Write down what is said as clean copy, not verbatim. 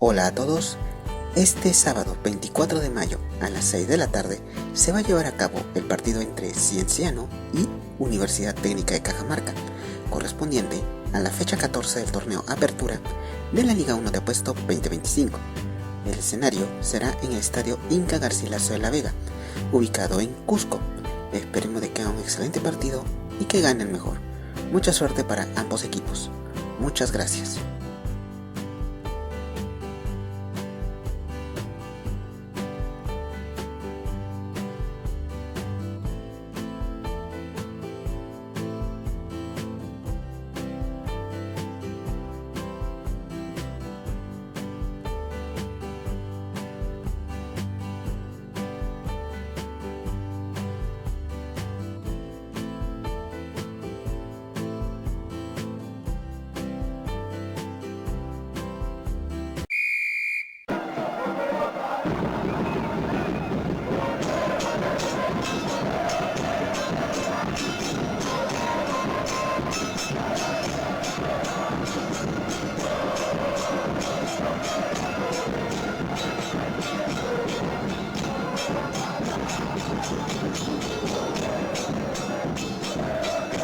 Hola a todos, este sábado 24 de mayo a las 6 de la tarde se va a llevar a cabo el partido entre Cienciano y Universidad Técnica de Cajamarca, correspondiente a la fecha 14 del torneo Apertura de la Liga 1 de Apuesto 2025. El escenario será en el estadio Inca Garcilaso de la Vega, ubicado en Cusco. Esperemos de que haga un excelente partido y que gane el mejor. Mucha suerte para ambos equipos. Muchas gracias.